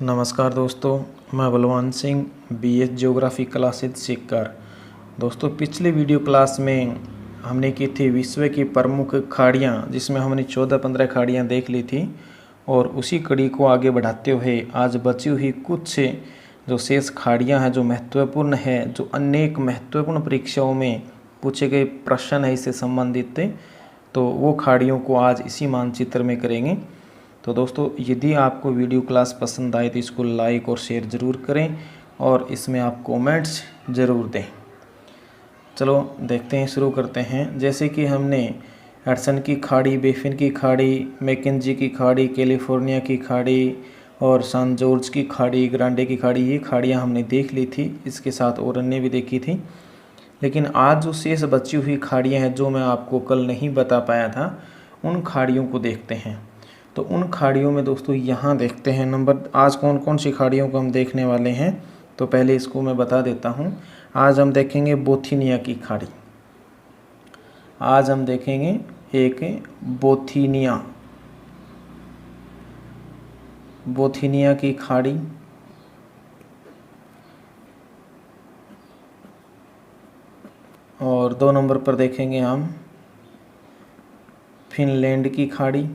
नमस्कार दोस्तों, मैं Balwan Singh BS geography classes सीखकर। दोस्तों, पिछले वीडियो क्लास में हमने की थी विश्व की प्रमुख खाड़ियाँ, जिसमें हमने 14-15 खाड़ियाँ देख ली थी। और उसी कड़ी को आगे बढ़ाते हुए आज बची हुई कुछ जो शेष खाड़ियाँ हैं, जो महत्वपूर्ण है, जो अनेक महत्वपूर्ण परीक्षाओं में पूछे गए प्रश्न है इससे संबंधित, तो वो खाड़ियों को आज इसी मानचित्र में करेंगे। तो दोस्तों, यदि आपको वीडियो क्लास पसंद आए तो इसको लाइक और शेयर ज़रूर करें और इसमें आप कमेंट्स ज़रूर दें। चलो देखते हैं, शुरू करते हैं। जैसे कि हमने हडसन की खाड़ी, बेफिन की खाड़ी, मैकेंजी की खाड़ी, कैलिफोर्निया की खाड़ी और सान जॉर्ज की खाड़ी, ग्रांडे की खाड़ी, ये खाड़ियाँ हमने देख ली थी। इसके साथ और अन्य भी देखी थी। लेकिन आज जो शेष बची हुई खाड़ियाँ हैं, जो मैं आपको कल नहीं बता पाया था, उन खाड़ियों को देखते हैं। तो उन खाड़ियों में दोस्तों यहाँ देखते हैं नंबर, आज कौन कौन सी खाड़ियों को हम देखने वाले हैं। तो पहले इसको मैं बता देता हूँ। आज हम देखेंगे बोथिनिया की खाड़ी। आज हम देखेंगे एक बोथिनिया की खाड़ी। और 2 नंबर पर देखेंगे हम फिनलैंड की खाड़ी।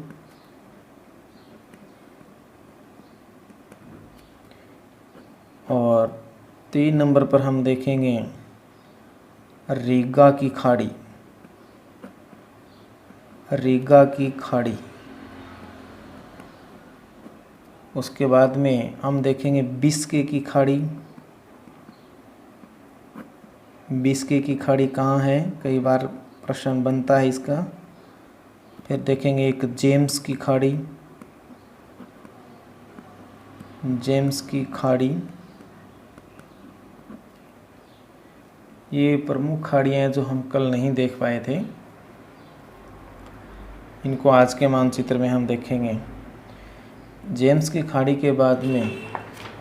और 3 नंबर पर हम देखेंगे रीगा की खाड़ी। उसके बाद में हम देखेंगे बिस्के की खाड़ी। बिस्के की खाड़ी कहाँ है, कई बार प्रश्न बनता है इसका। फिर देखेंगे एक जेम्स की खाड़ी। ये प्रमुख खाड़ियाँ हैं जो हम कल नहीं देख पाए थे। इनको आज के मानचित्र में हम देखेंगे। जेम्स की खाड़ी के बाद में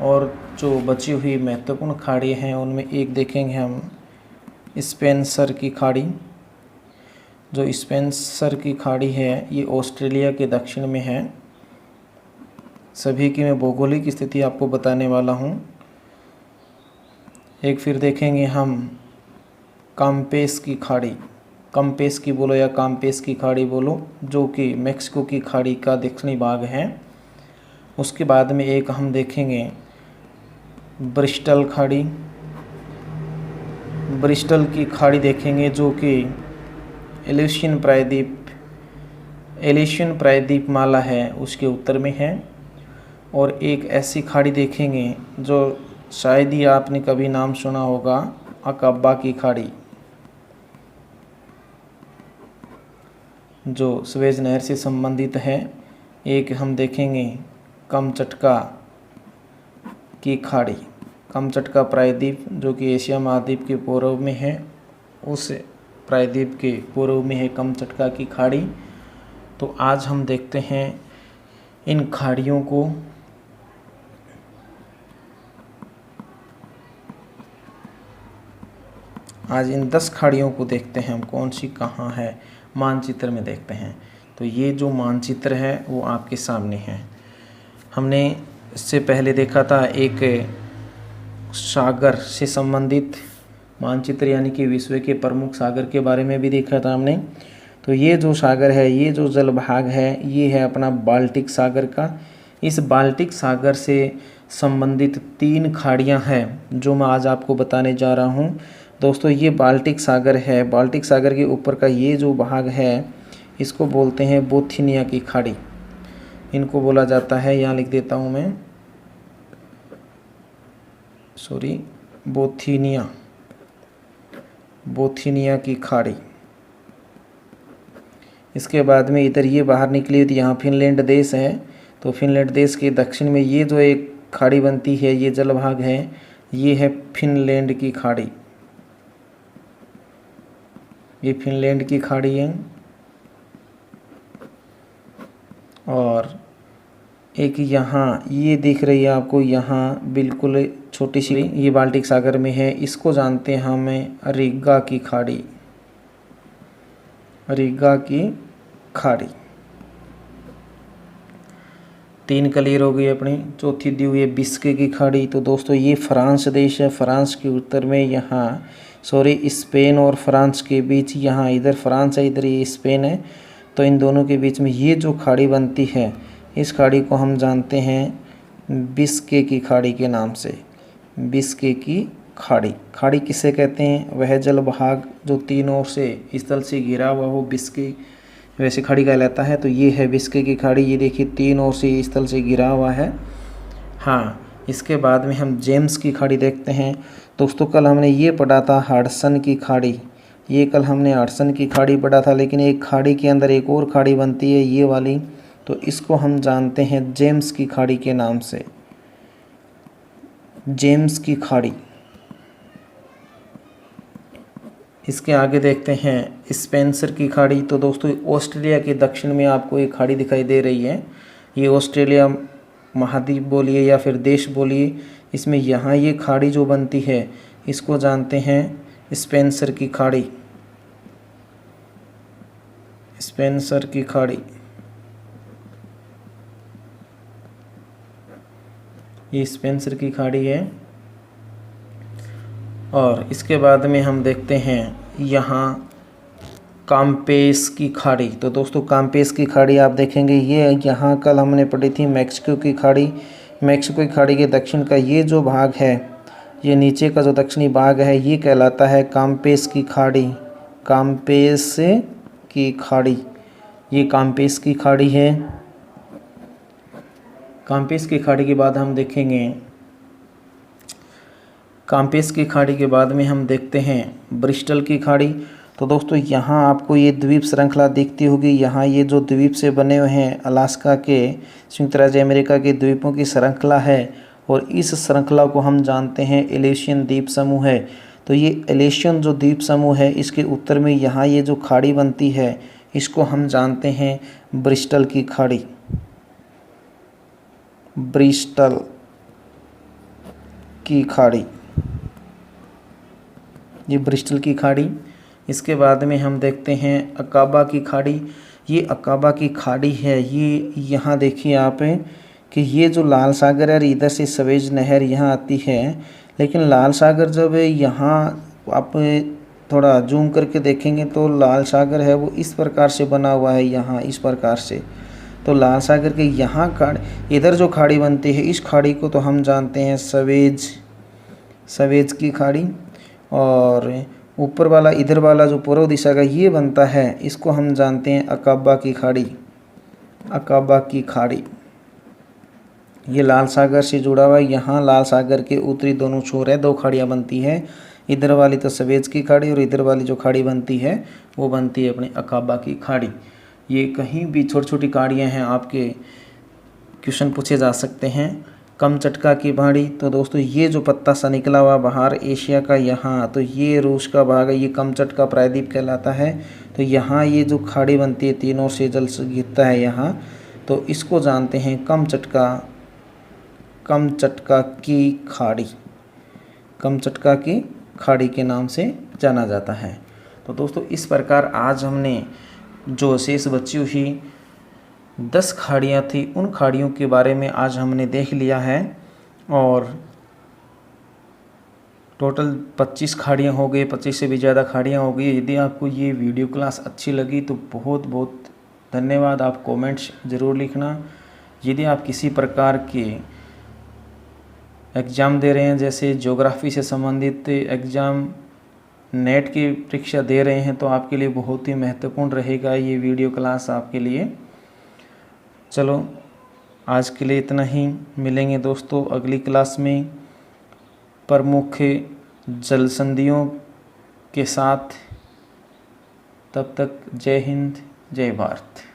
और जो बची हुई महत्वपूर्ण खाड़ियाँ हैं, उनमें एक देखेंगे हम स्पेंसर की खाड़ी। जो स्पेंसर की खाड़ी है, ये ऑस्ट्रेलिया के दक्षिण में है। सभी की मैं भौगोलिक स्थिति आपको बताने वाला हूँ। एक फिर देखेंगे हम काम्पेस की खाड़ी। कम्पेस की बोलो या काम्पेस की खाड़ी बोलो, जो कि मेक्सिको की खाड़ी का दक्षिणी भाग है। उसके बाद में एक हम देखेंगे ब्रिस्टल की खाड़ी देखेंगे, जो कि एलिशियन प्रायद्वीप माला है, उसके उत्तर में है। और एक ऐसी खाड़ी देखेंगे जो शायद ही आपने कभी नाम सुना होगा, अकाबा की खाड़ी, जो सुएज नहर से संबंधित है। एक हम देखेंगे कमचटका की खाड़ी। कमचटका प्रायद्वीप, जो कि एशिया महाद्वीप के पूर्व में है, उस प्रायद्वीप के पूर्व में है कमचटका की खाड़ी। तो आज हम देखते हैं इन खाड़ियों को। आज इन 10 खाड़ियों को देखते हैं हम, कौन सी कहाँ है, मानचित्र में देखते हैं। तो ये जो मानचित्र है वो आपके सामने है। हमने इससे पहले देखा था एक सागर से संबंधित मानचित्र, यानी कि विश्व के प्रमुख सागर के बारे में भी देखा था हमने। तो ये जो सागर है, ये जो जल भाग है, ये है अपना बाल्टिक सागर का। इस बाल्टिक सागर से संबंधित 3 खाड़ियाँ हैं जो मैं आज आपको बताने जा रहा हूँ। दोस्तों, ये बाल्टिक सागर है। बाल्टिक सागर के ऊपर का ये जो भाग है, इसको बोलते हैं बोथिनिया की खाड़ी। इनको बोला जाता है, यहाँ लिख देता हूँ मैं, बोथिनिया की खाड़ी। इसके बाद में इधर ये बाहर निकली थी, यहाँ फिनलैंड देश है। तो फिनलैंड देश के दक्षिण में ये जो एक खाड़ी बनती है, ये जल भाग है, ये है फिनलैंड की खाड़ी। ये फिनलैंड की खाड़ी है। और एक यहाँ ये दिख रही है आपको, यहाँ बिल्कुल छोटी सी, ये बाल्टिक सागर में है। इसको जानते हैं हमें रीगा की खाड़ी। 3 क्लियर हो गई अपनी। चौथी दी हुई है बिस्के की खाड़ी। तो दोस्तों ये फ्रांस देश है, फ्रांस के उत्तर में यहाँ स्पेन और फ्रांस के बीच, यहाँ इधर फ्रांस है इधर ये स्पेन है, तो इन दोनों के बीच में ये जो खाड़ी बनती है इस खाड़ी को हम जानते हैं बिस्के की खाड़ी के नाम से। बिस्के की खाड़ी। खाड़ी किसे कहते हैं? वह जल भाग जो तीन ओर से इस तल से घिरा हुआ हो बिस्के वैसे खाड़ी कहलाता है। तो ये है बिस्के की खाड़ी। ये देखिए तीन ओर से इस तल से घिरा हुआ है। हाँ, इसके बाद में हम जेम्स की खाड़ी देखते हैं। दोस्तों कल हमने ये पढ़ा था हडसन की खाड़ी, ये कल हमने हडसन की खाड़ी पढ़ा था, लेकिन एक खाड़ी के अंदर एक और खाड़ी बनती है ये वाली, तो इसको हम जानते हैं जेम्स की खाड़ी के नाम से। जेम्स की खाड़ी। इसके आगे देखते हैं स्पेंसर की खाड़ी। तो दोस्तों ऑस्ट्रेलिया के दक्षिण में आपको एक खाड़ी दिखाई दे रही है। ये ऑस्ट्रेलिया महाद्वीप बोलिए या फिर देश बोलिए, इसमें यहाँ ये खाड़ी जो बनती है इसको जानते हैं स्पेंसर की खाड़ी। स्पेंसर की खाड़ी, ये स्पेंसर की खाड़ी है। और इसके बाद में हम देखते हैं यहाँ काम्पेस की खाड़ी। तो दोस्तों काम्पेस की खाड़ी आप देखेंगे ये यहाँ कल हमने पढ़ी थी मैक्सिको की खाड़ी। मैक्सिको की खाड़ी के दक्षिण का ये जो भाग है, ये नीचे का जो दक्षिणी भाग है ये कहलाता है काम्पेस की खाड़ी। काम्पेस की खाड़ी, ये काम्पेस की खाड़ी है। काम्पेस की खाड़ी के बाद हम देखेंगे, काम्पेस की खाड़ी के बाद में हम देखते हैं ब्रिस्टल की खाड़ी। तो दोस्तों यहाँ आपको ये द्वीप श्रृंखला दिखती होगी। यहाँ ये जो द्वीप से बने हुए हैं अलास्का के, संयुक्त राज्य अमेरिका के द्वीपों की श्रृंखला है, और इस श्रृंखला को हम जानते हैं एलेशियन द्वीप समूह है। तो ये एलेशियन जो द्वीप समूह है इसके उत्तर में यहाँ ये जो खाड़ी बनती है इसको हम जानते हैं ब्रिस्टल की खाड़ी। ब्रिस्टल की खाड़ी, ये ब्रिस्टल की खाड़ी। इसके बाद में हम देखते हैं अकाबा की खाड़ी। ये अकाबा की खाड़ी है, ये यहाँ देखिए आप कि ये जो लाल सागर है इधर से सवेज नहर यहाँ आती है, लेकिन लाल सागर जब यहाँ आप थोड़ा जूम करके देखेंगे तो लाल सागर है वो इस प्रकार से बना हुआ है, यहाँ इस प्रकार से। तो लाल सागर के यहाँ खाड़ी, इधर जो खाड़ी बनती है इस खाड़ी को तो हम जानते हैं सवेज की खाड़ी। और ऊपर वाला इधर वाला जो पूर्व दिशा का ये बनता है इसको हम जानते हैं अकाबा की खाड़ी। अकाबा की खाड़ी, ये लाल सागर से जुड़ा हुआ है। यहाँ लाल सागर के उत्तरी दोनों छोर है, दो खाड़ियाँ बनती है। इधर वाली तो सवेज की खाड़ी और इधर वाली जो खाड़ी बनती है वो बनती है अपनी अकाबा की खाड़ी। ये कहीं भी छोटी छोटी खाड़ियाँ हैं, आपके क्वेश्चन पूछे जा सकते हैं। कमचटका की खाड़ी। तो दोस्तों ये जो पत्ता सा निकला हुआ बाहर एशिया का, यहाँ तो ये रूस का भाग है, ये कमचटका प्रायद्वीप कहलाता है। तो यहाँ ये जो खाड़ी बनती है तीनों से जल से गिरता है यहाँ, तो इसको जानते हैं कमचटका की खाड़ी। कमचटका की खाड़ी के नाम से जाना जाता है। तो दोस्तों इस प्रकार आज हमने जो शेष बची हुई 10 खाड़ियाँ थी उन खाड़ियों के बारे में आज हमने देख लिया है, और टोटल 25 खाड़ियाँ हो गई, 25 से भी ज़्यादा खाड़ियाँ हो गई। यदि आपको ये वीडियो क्लास अच्छी लगी तो बहुत बहुत धन्यवाद। आप कमेंट्स ज़रूर लिखना। यदि आप किसी प्रकार के एग्ज़ाम दे रहे हैं, जैसे ज्योग्राफी से संबंधित एग्ज़ाम, नेट की परीक्षा दे रहे हैं, तो आपके लिए बहुत ही महत्वपूर्ण रहेगा ये वीडियो क्लास आपके लिए। चलो आज के लिए इतना ही, मिलेंगे दोस्तों अगली क्लास में प्रमुख जल संधियों के साथ। तब तक जय हिंद, जय भारत।